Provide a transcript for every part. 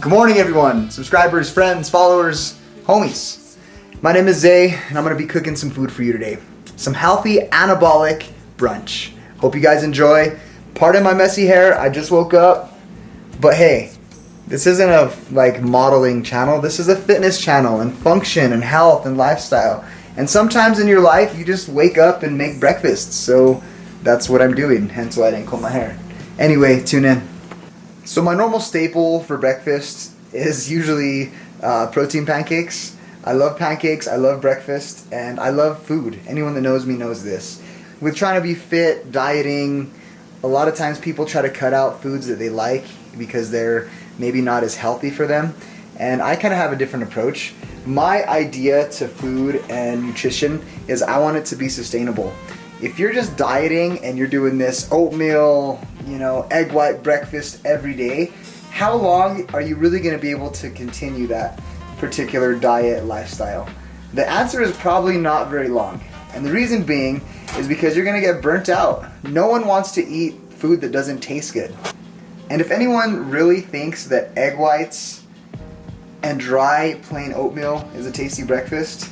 Good morning, everyone. Subscribers, friends, followers, homies. My name is Zay, and I'm going to be cooking some food for you today. Some healthy, anabolic brunch. Hope you guys enjoy. Pardon my messy hair. I just woke up. But hey, this isn't a modeling channel. This is a fitness channel and function and health and lifestyle. And sometimes in your life, you just wake up and make breakfast. So that's what I'm doing. Hence why I didn't comb my hair. Anyway, tune in. So my normal staple for breakfast is usually protein pancakes. I love pancakes, I love breakfast, and I love food. Anyone that knows me knows this. With trying to be fit, dieting, a lot of times people try to cut out foods that they like because they're maybe not as healthy for them. And I kind of have a different approach. My idea to food and nutrition is I want it to be sustainable. If you're just dieting and you're doing this oatmeal, egg white breakfast every day, how long are you really going to be able to continue that particular diet lifestyle? The answer is probably not very long. And the reason being is because you're going to get burnt out. No one wants to eat food that doesn't taste good. And if anyone really thinks that egg whites and dry plain oatmeal is a tasty breakfast,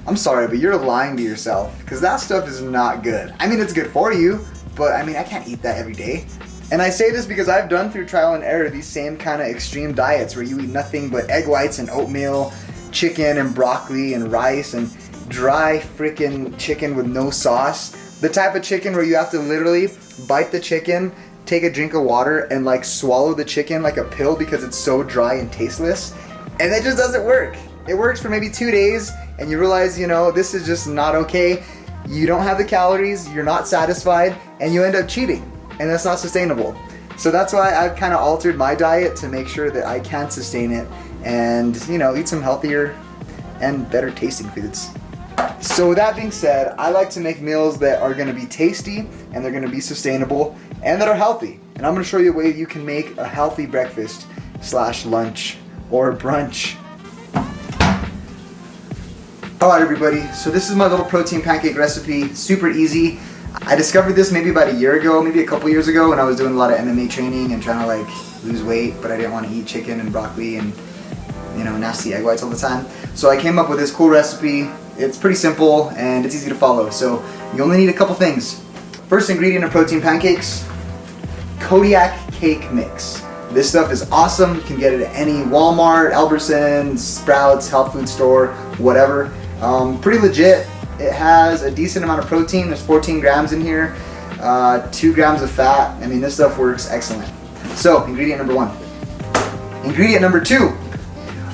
I'm sorry, but you're lying to yourself, because that stuff is not good. I mean, it's good for you, but I can't eat that every day. And I say this because I've done through trial and error these same kind of extreme diets where you eat nothing but egg whites and oatmeal, chicken and broccoli and rice and dry freaking chicken with no sauce. The type of chicken where you have to literally bite the chicken, take a drink of water, and swallow the chicken like a pill because it's so dry and tasteless. And it just doesn't work. It works for maybe 2 days and you realize, this is just not okay. You don't have the calories, you're not satisfied, and you end up cheating. And that's not sustainable. So that's why I've kind of altered my diet to make sure that I can sustain it and, eat some healthier and better tasting foods. So with that being said, I like to make meals that are going to be tasty and they're going to be sustainable and that are healthy. And I'm going to show you a way you can make a healthy breakfast / lunch or brunch. Alright everybody, so this is my little protein pancake recipe, super easy. I discovered this maybe about a year ago, maybe a couple years ago when I was doing a lot of MMA training and trying to lose weight, but I didn't want to eat chicken and broccoli and nasty egg whites all the time. So I came up with this cool recipe. It's pretty simple and it's easy to follow. So you only need a couple things. First ingredient of protein pancakes, Kodiak cake mix. This stuff is awesome. You can get it at any Walmart, Albertsons, Sprouts, health food store, whatever. Pretty legit. It has a decent amount of protein. There's 14 grams in here, 2 grams of fat. This stuff works excellent. So, ingredient number 1. Ingredient number 2.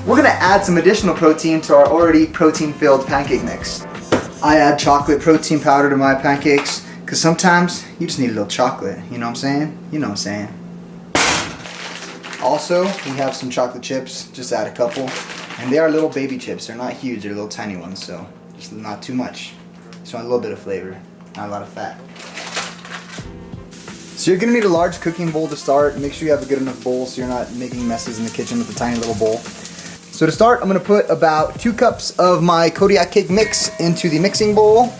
We're gonna add some additional protein to our already protein-filled pancake mix. I add chocolate protein powder to my pancakes, because sometimes you just need a little chocolate. You know what I'm saying? You know what I'm saying. Also, we have some chocolate chips. Just add a couple. And they are little baby chips. They're not huge, they're little tiny ones, so just not too much. Just want a little bit of flavor, not a lot of fat. So you're gonna need a large cooking bowl to start. Make sure you have a good enough bowl so you're not making messes in the kitchen with a tiny little bowl. So to start, I'm gonna put about 2 cups of my Kodiak cake mix into the mixing bowl.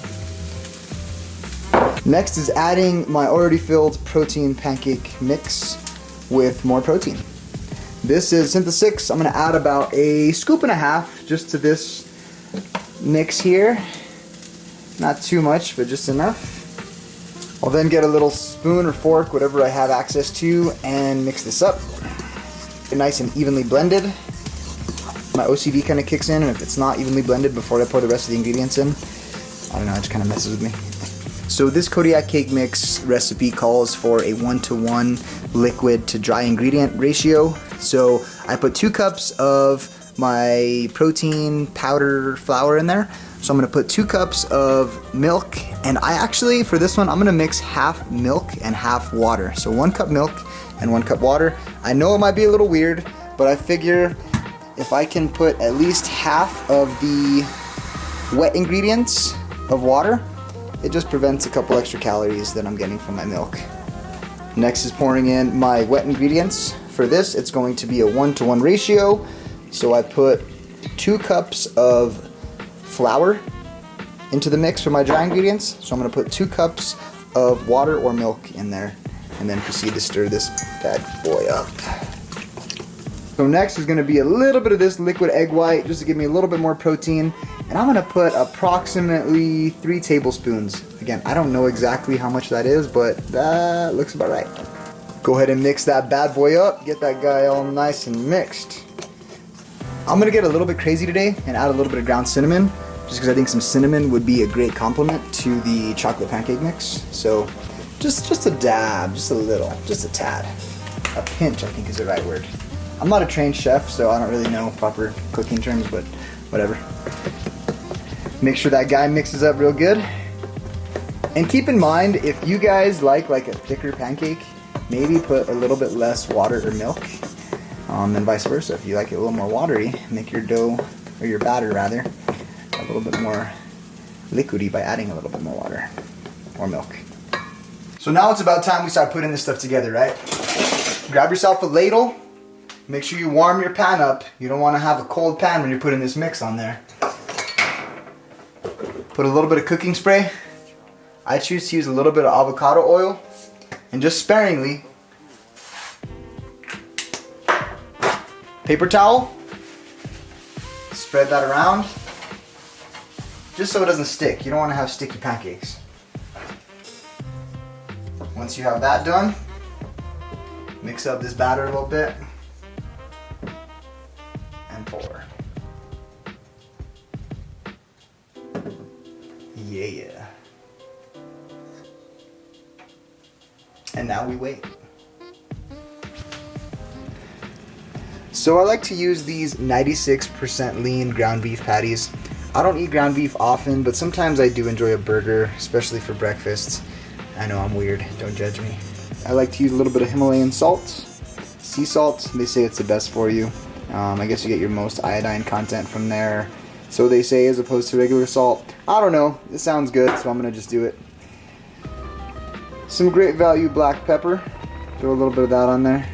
Next is adding my already filled protein pancake mix with more protein. This is Synthesis 6. I'm going to add about a scoop and a half just to this mix here. Not too much, but just enough. I'll then get a little spoon or fork, whatever I have access to, and mix this up. Get nice and evenly blended. My OCD kind of kicks in, and if it's not evenly blended before I pour the rest of the ingredients in, I don't know, it just kind of messes with me. So this Kodiak cake mix recipe calls for a 1-to-1 liquid to dry ingredient ratio. So I put 2 cups of my protein powder flour in there. So I'm gonna put 2 cups of milk, and I actually, for this one, I'm gonna mix half milk and half water. So 1 cup milk and 1 cup water. I know it might be a little weird, but I figure if I can put at least half of the wet ingredients of water, it just prevents a couple extra calories that I'm getting from my milk. Next is pouring in my wet ingredients. For this, it's going to be a 1-to-1 ratio. So I put 2 cups of flour into the mix for my dry ingredients. So I'm going to put 2 cups of water or milk in there and then proceed to stir this bad boy up. So next is gonna be a little bit of this liquid egg white just to give me a little bit more protein. And I'm gonna put approximately 3 tablespoons. Again, I don't know exactly how much that is, but that looks about right. Go ahead and mix that bad boy up. Get that guy all nice and mixed. I'm gonna get a little bit crazy today and add a little bit of ground cinnamon, just because I think some cinnamon would be a great complement to the chocolate pancake mix. So just a dab, just a little, just a tad. A pinch, I think is the right word. I'm not a trained chef, so I don't really know proper cooking terms, but whatever. Make sure that guy mixes up real good. And keep in mind, if you guys like a thicker pancake, maybe put a little bit less water or milk, and vice versa. If you like it a little more watery, make your dough, or your batter rather, a little bit more liquidy by adding a little bit more water or milk. So now it's about time we start putting this stuff together, right? Grab yourself a ladle. Make sure you warm your pan up. You don't want to have a cold pan when you're putting this mix on there. Put a little bit of cooking spray. I choose to use a little bit of avocado oil, and just sparingly. Paper towel. Spread that around, just so it doesn't stick. You don't want to have sticky pancakes. Once you have that done, mix up this batter a little bit and pour. Yeah. And now we wait. So I like to use these 96% lean ground beef patties. I don't eat ground beef often, but sometimes I do enjoy a burger, especially for breakfast. I know I'm weird, don't judge me. I like to use a little bit of Himalayan salt, sea salt. They say it's the best for you. I guess you get your most iodine content from there. So they say, as opposed to regular salt. I don't know, it sounds good, so I'm gonna just do it. Some great value black pepper. Throw a little bit of that on there.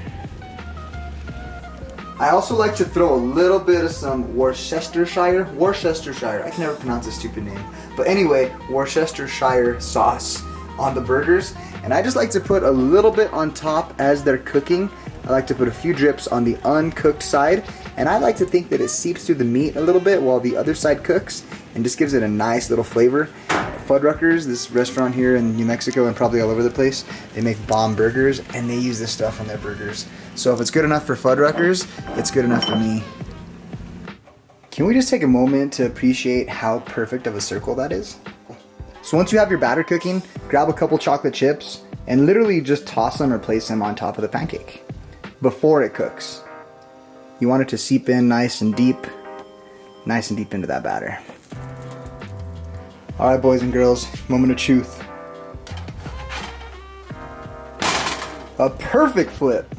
I also like to throw a little bit of some Worcestershire, I can never pronounce this stupid name. But anyway, Worcestershire sauce on the burgers. And I just like to put a little bit on top as they're cooking. I like to put a few drips on the uncooked side. And I like to think that it seeps through the meat a little bit while the other side cooks and just gives it a nice little flavor. Fuddruckers, this restaurant here in New Mexico and probably all over the place, they make bomb burgers and they use this stuff on their burgers. So if it's good enough for Fuddruckers, it's good enough for me. Can we just take a moment to appreciate how perfect of a circle that is? So once you have your batter cooking, grab a couple chocolate chips and literally just toss them or place them on top of the pancake before it cooks. You want it to seep in nice and deep into that batter. All right, boys and girls, moment of truth. A perfect flip.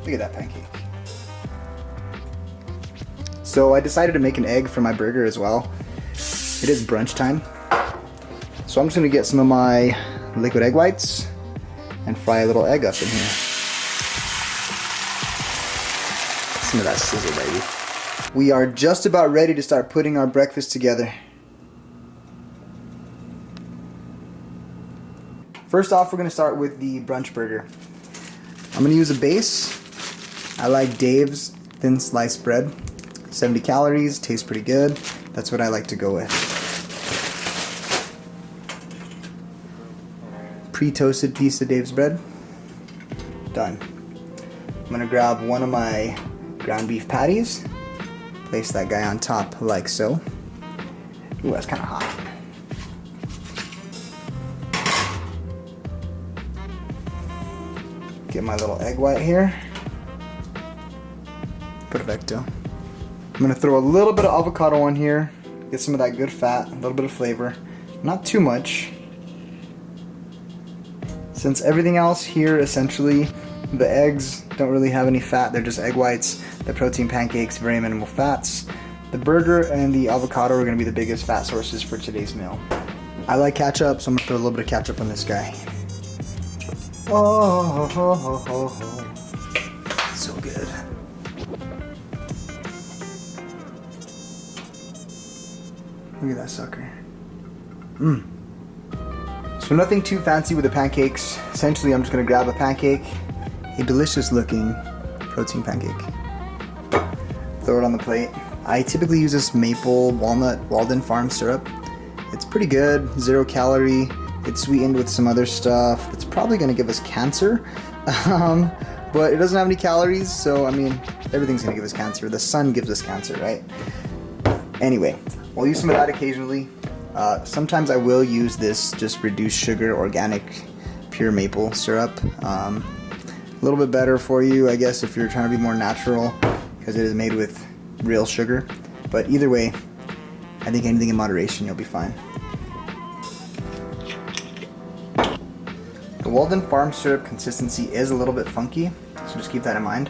Look at that pancake. So I decided to make an egg for my burger as well. It is brunch time. So I'm just gonna get some of my liquid egg whites and fry a little egg up in here. Some of that sizzle, baby. We are just about ready to start putting our breakfast together. First off, we're gonna start with the brunch burger. I'm gonna use a base. I like Dave's thin sliced bread. 70 calories, tastes pretty good. That's what I like to go with. Pre-toasted piece of Dave's bread. Done. I'm gonna grab one of my ground beef patties. Place that guy on top like so. Ooh, that's kind of hot. Get my little egg white here. Perfecto. I'm gonna throw a little bit of avocado on here. Get some of that good fat, a little bit of flavor. Not too much. Since everything else here, essentially, the eggs don't really have any fat. They're just egg whites. The protein pancakes, very minimal fats. The burger and the avocado are gonna be the biggest fat sources for today's meal. I like ketchup, so I'm gonna throw a little bit of ketchup on this guy. Oh, so good. Look at that sucker. So nothing too fancy with the pancakes. Essentially, I'm just gonna grab a pancake, a delicious looking protein pancake. Throw it on the plate. I typically use this maple walnut Walden Farm syrup. It's pretty good, 0 calorie. It's sweetened with some other stuff. It's probably gonna give us cancer, but it doesn't have any calories, so I mean, everything's gonna give us cancer. The sun gives us cancer, right? Anyway, we'll use some of that occasionally. Sometimes I will use this just reduced sugar organic pure maple syrup. A little bit better for you, I guess, if you're trying to be more natural, because it is made with real sugar. But either way, I think anything in moderation, you'll be fine. The Walden Farm syrup consistency is a little bit funky, so just keep that in mind.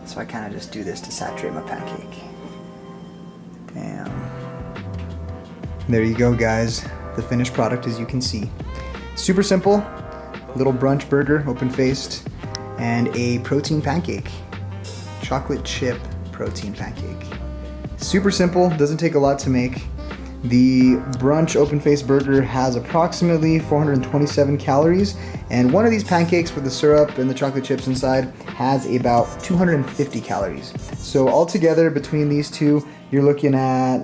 So I kind of just do this to saturate my pancake. Damn. There you go, guys. The finished product, as you can see. Super simple. Little brunch burger, open-faced, and a protein pancake. Chocolate chip protein pancake. Super simple, doesn't take a lot to make. The brunch open-faced burger has approximately 427 calories, and one of these pancakes with the syrup and the chocolate chips inside has about 250 calories. So altogether, between these two, you're looking at,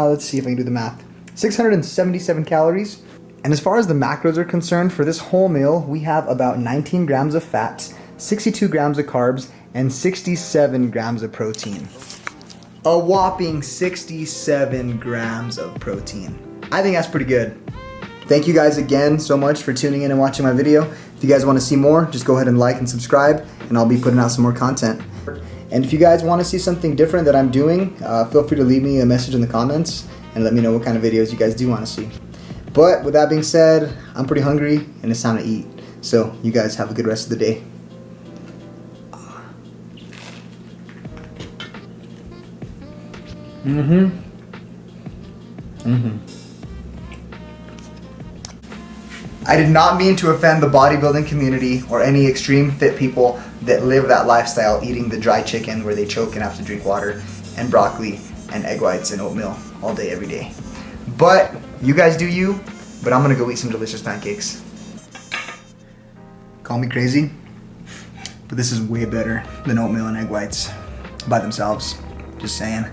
let's see if I can do the math, 677 calories. And as far as the macros are concerned, for this whole meal, we have about 19 grams of fats, 62 grams of carbs, and 67 grams of protein. A whopping 67 grams of protein. I think that's pretty good. Thank you guys again so much for tuning in and watching my video. If you guys want to see more, just go ahead and like and subscribe, and I'll be putting out some more content. And if you guys want to see something different that I'm doing, feel free to leave me a message in the comments and let me know what kind of videos you guys do want to see. But with that being said, I'm pretty hungry and it's time to eat. So you guys have a good rest of the day. I did not mean to offend the bodybuilding community or any extreme fit people that live that lifestyle, eating the dry chicken where they choke and have to drink water, and broccoli and egg whites and oatmeal all day, every day. But you guys do you, but I'm gonna go eat some delicious pancakes. Call me crazy, but this is way better than oatmeal and egg whites by themselves. Just saying.